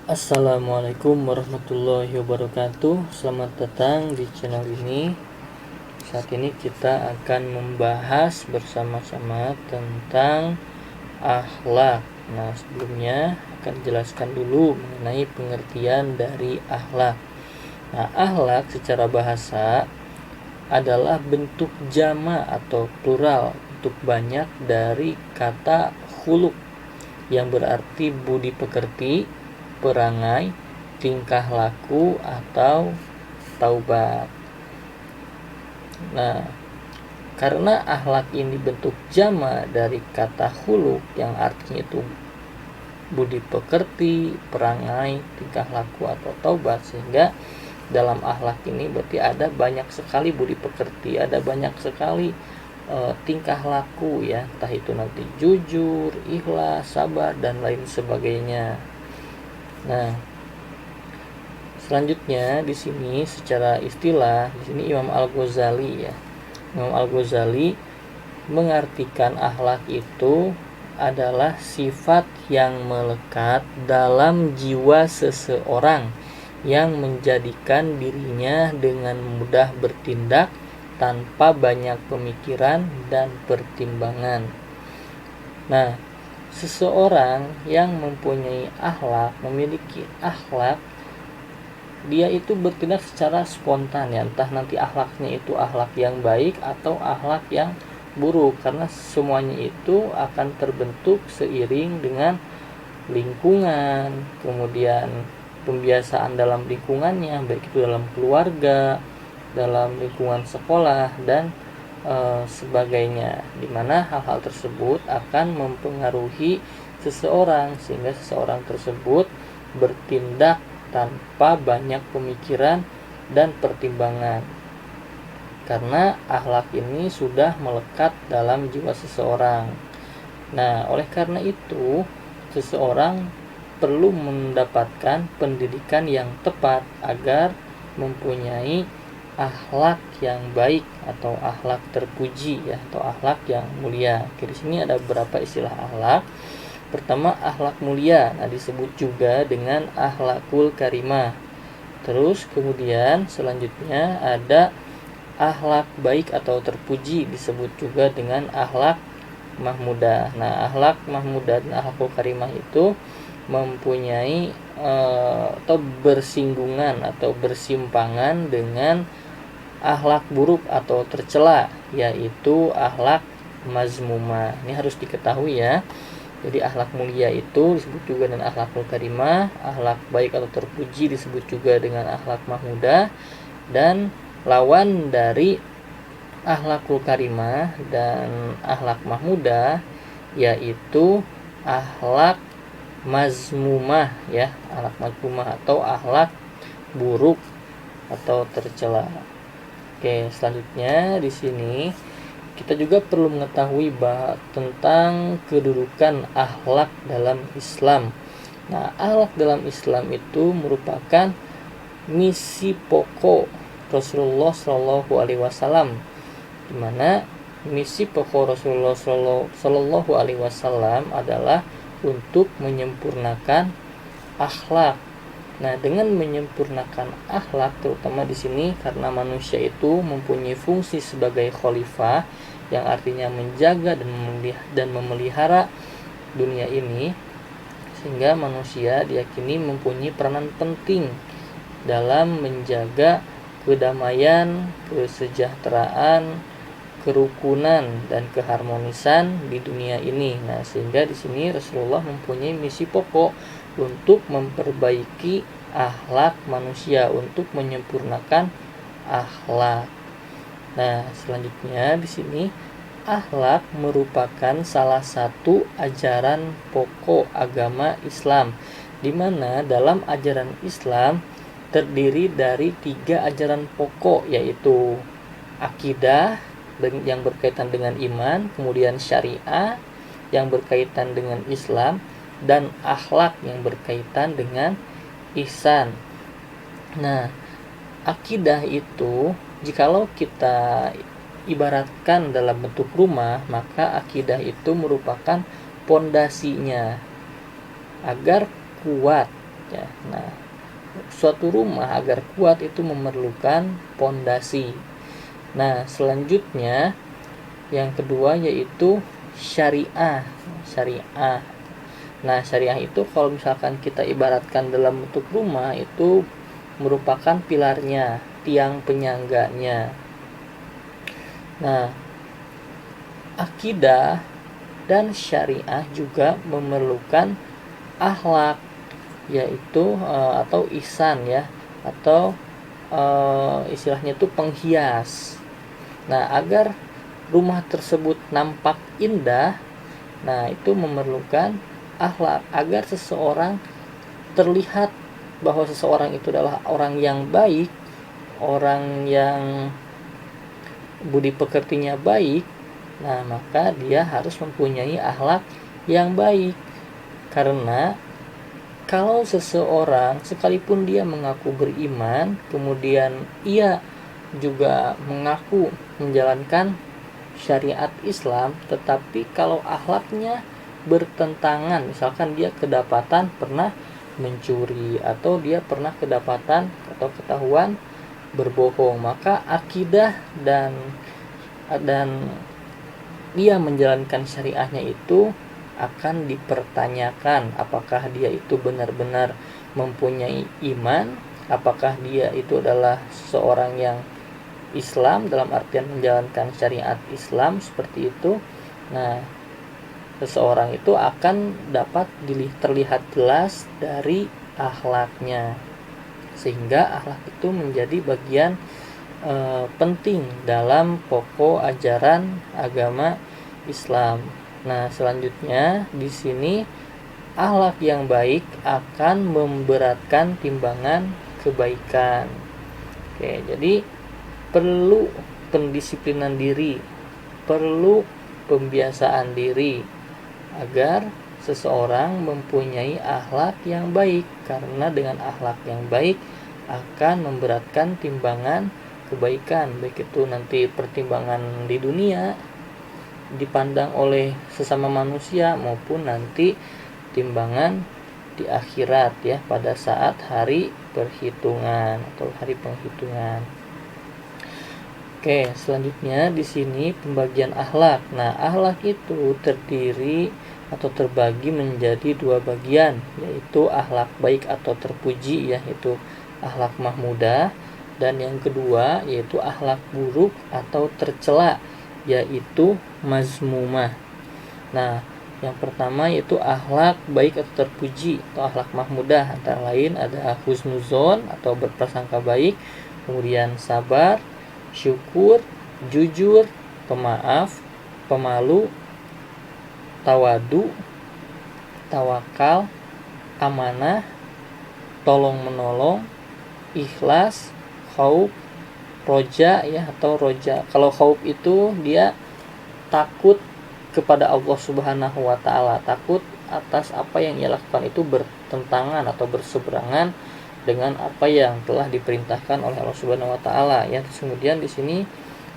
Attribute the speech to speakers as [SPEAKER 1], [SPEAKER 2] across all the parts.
[SPEAKER 1] Assalamualaikum warahmatullahi wabarakatuh. Selamat datang di channel ini. Saat ini kita akan membahas bersama-sama tentang akhlak. Nah, sebelumnya akan jelaskan dulu mengenai pengertian dari akhlak. Nah, akhlak secara bahasa adalah bentuk jama atau plural untuk banyak dari kata khuluq yang berarti budi pekerti, perangai, tingkah laku, atau taubat. Nah, karena akhlak ini bentuk jama dari kata khuluq yang artinya itu budi pekerti, perangai, tingkah laku, atau taubat, sehingga dalam akhlak ini berarti ada banyak sekali budi pekerti, ada banyak sekali tingkah laku ya, entah itu nanti jujur, ikhlas, sabar, dan lain sebagainya. Nah, selanjutnya di sini secara istilah di sini Imam Al-Ghazali ya. Imam Al-Ghazali mengartikan akhlak itu adalah sifat yang melekat dalam jiwa seseorang yang menjadikan dirinya dengan mudah bertindak tanpa banyak pemikiran dan pertimbangan. Nah, seseorang yang mempunyai akhlak, memiliki akhlak, dia itu bertindak secara spontan ya, entah nanti akhlaknya itu akhlak yang baik atau akhlak yang buruk, karena semuanya itu akan terbentuk seiring dengan lingkungan, kemudian pembiasaan dalam lingkungannya, baik itu dalam keluarga, dalam lingkungan sekolah, dan sebagainya, dimana hal-hal tersebut akan mempengaruhi seseorang sehingga seseorang tersebut bertindak tanpa banyak pemikiran dan pertimbangan, karena akhlak ini sudah melekat dalam jiwa seseorang. Nah, oleh karena itu seseorang perlu mendapatkan pendidikan yang tepat agar mempunyai akhlak yang baik atau akhlak terpuji ya, atau akhlak yang mulia. Oke, di sini ada beberapa istilah akhlak. Pertama, akhlak mulia. Nah, disebut juga dengan akhlakul karimah. Terus kemudian selanjutnya ada akhlak baik atau terpuji, disebut juga dengan akhlak mahmudah. Nah, akhlak mahmudah dan akhlakul karimah itu mempunyai atau bersinggungan atau bersimpangan dengan akhlak buruk atau tercela, yaitu akhlak mazmumah. Ini harus diketahui ya. Jadi akhlak mulia itu disebut juga dengan akhlakul karimah, akhlak baik atau terpuji disebut juga dengan akhlak mahmudah, dan lawan dari akhlakul karimah dan akhlak mahmudah yaitu akhlak mazmumah ya, akhlak mazmumah atau akhlak buruk atau tercela. Oke, selanjutnya di sini kita juga perlu mengetahui tentang kedudukan akhlak dalam Islam. Nah, akhlak dalam Islam itu merupakan misi pokok Rasulullah Shallallahu Alaihi Wasallam, di mana misi pokok Rasulullah Shallallahu Alaihi Wasallam adalah untuk menyempurnakan akhlak. Nah, dengan menyempurnakan akhlak, terutama di sini karena manusia itu mempunyai fungsi sebagai khalifah, yang artinya menjaga dan memelihara dunia ini, sehingga manusia diyakini mempunyai peranan penting dalam menjaga kedamaian, kesejahteraan, kerukunan, dan keharmonisan di dunia ini. Nah, sehingga di sini Rasulullah mempunyai misi pokok untuk memperbaiki akhlak manusia, untuk menyempurnakan akhlak. Nah, selanjutnya di sini akhlak merupakan salah satu ajaran pokok agama Islam, di mana dalam ajaran Islam terdiri dari 3 ajaran pokok, yaitu akidah yang berkaitan dengan iman, kemudian syariah yang berkaitan dengan Islam, dan akhlak yang berkaitan dengan ihsan. Nah, akidah itu jikalau kita ibaratkan dalam bentuk rumah, maka akidah itu merupakan pondasinya. Agar kuat ya. Nah, suatu rumah agar kuat itu memerlukan pondasi. Nah, selanjutnya yang kedua yaitu syariah. Nah, syariah itu kalau misalkan kita ibaratkan dalam bentuk rumah, itu merupakan pilarnya, tiang penyangganya. Nah, akidah dan syariah juga memerlukan akhlak, yaitu atau ihsan ya, atau istilahnya itu penghias. Nah, agar rumah tersebut nampak indah, nah itu memerlukan akhlak, agar seseorang terlihat bahwa seseorang itu adalah orang yang baik, orang yang budi pekertinya baik. Nah, maka dia harus mempunyai akhlak yang baik. Karena kalau seseorang sekalipun dia mengaku beriman, kemudian ia juga mengaku menjalankan syariat Islam, tetapi kalau akhlaknya bertentangan, misalkan dia kedapatan pernah mencuri, atau dia pernah kedapatan atau ketahuan berbohong, maka akidah dan dia menjalankan syariahnya itu akan dipertanyakan, apakah dia itu benar-benar mempunyai iman, apakah dia itu adalah seorang yang Islam dalam artian menjalankan syariat Islam seperti itu. Nah, seseorang itu akan dapat terlihat jelas dari akhlaknya, sehingga akhlak itu menjadi bagian penting dalam pokok ajaran agama Islam. Nah, selanjutnya di sini akhlak yang baik akan memberatkan timbangan kebaikan. Oke, jadi perlu pendisiplinan diri, perlu pembiasaan diri agar seseorang mempunyai akhlak yang baik, karena dengan akhlak yang baik akan memberatkan timbangan kebaikan, baik itu nanti pertimbangan di dunia dipandang oleh sesama manusia, maupun nanti timbangan di akhirat ya, pada saat hari perhitungan atau hari penghitungan. Oke, selanjutnya di sini pembagian akhlak. Nah, akhlak itu terdiri atau terbagi menjadi dua bagian, yaitu akhlak baik atau terpuji, yaitu akhlak mahmudah, dan yang kedua yaitu akhlak buruk atau tercela, yaitu mazmumah. Nah, yang pertama yaitu akhlak baik atau terpuji atau akhlak mahmudah, antara lain ada husnuzon atau berprasangka baik, kemudian sabar, syukur, jujur, pemaaf, pemalu, tawadu, tawakal, amanah, tolong menolong, ikhlas, khauf, roja ya, atau roja. Kalau khauf itu dia takut kepada Allah Subhanahu wa taala, takut atas apa yang ia lakukan itu bertentangan atau berseberangan dengan apa yang telah diperintahkan oleh Allah Subhanahu wa taala ya. Terus kemudian di sini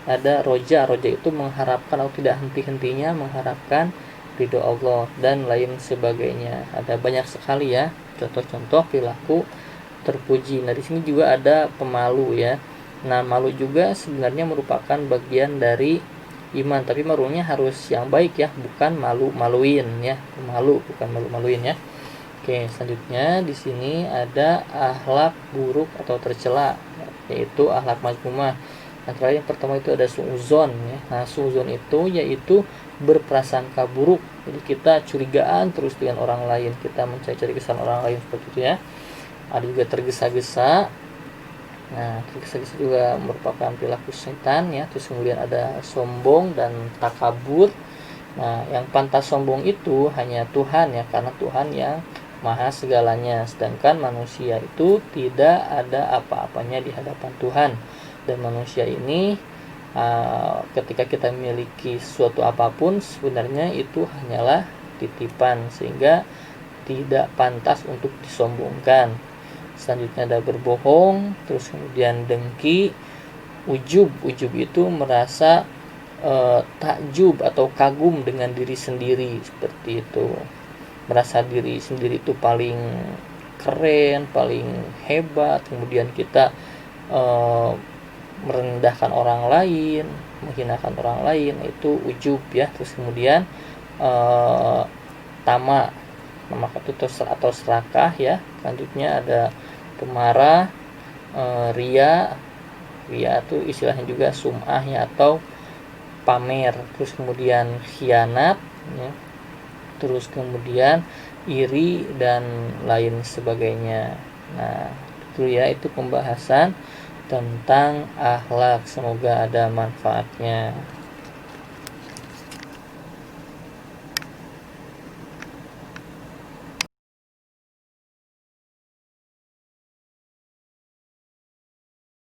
[SPEAKER 1] ada roja. Roja itu mengharapkan atau tidak henti-hentinya mengharapkan ridho Allah dan lain sebagainya. Ada banyak sekali ya contoh-contoh perilaku terpuji. Nah, di sini juga ada pemalu ya. Nah, malu juga sebenarnya merupakan bagian dari iman, tapi malunya harus yang baik ya, bukan malu-maluin ya. Pemalu bukan malu-maluin ya. Oke, selanjutnya di sini ada akhlak buruk atau tercela, yaitu akhlak mazmumah. Antara yang pertama itu ada suuzon ya. Nah, suuzon itu yaitu berprasangka buruk. Jadi kita curigaan terus dengan orang lain, kita mencari-cari kesalahan orang lain seperti itu ya. Ada juga tergesa-gesa. Nah, tergesa-gesa juga merupakan perilaku setan ya. Terus kemudian ada sombong dan takabur. Nah, yang pantas sombong itu hanya Tuhan ya, karena Tuhan yang maha segalanya, sedangkan manusia itu tidak ada apa-apanya di hadapan Tuhan. Dan manusia ini ketika kita memiliki suatu apapun, sebenarnya itu hanyalah titipan, sehingga tidak pantas untuk disombongkan. Selanjutnya ada berbohong, terus kemudian dengki, ujub. Ujub itu merasa takjub atau kagum dengan diri sendiri, seperti itu. Merasa diri sendiri itu paling keren, paling hebat, kemudian kita merendahkan orang lain, menghinakan orang lain, itu ujub ya. Terus kemudian tamak itu atau serakah ya. Selanjutnya ada pemarah, ria itu istilahnya juga sum'ah ya, atau pamer. Terus kemudian khianat ya. Terus kemudian iri dan lain sebagainya. Nah, itu ya, itu pembahasan tentang akhlak. Semoga ada manfaatnya.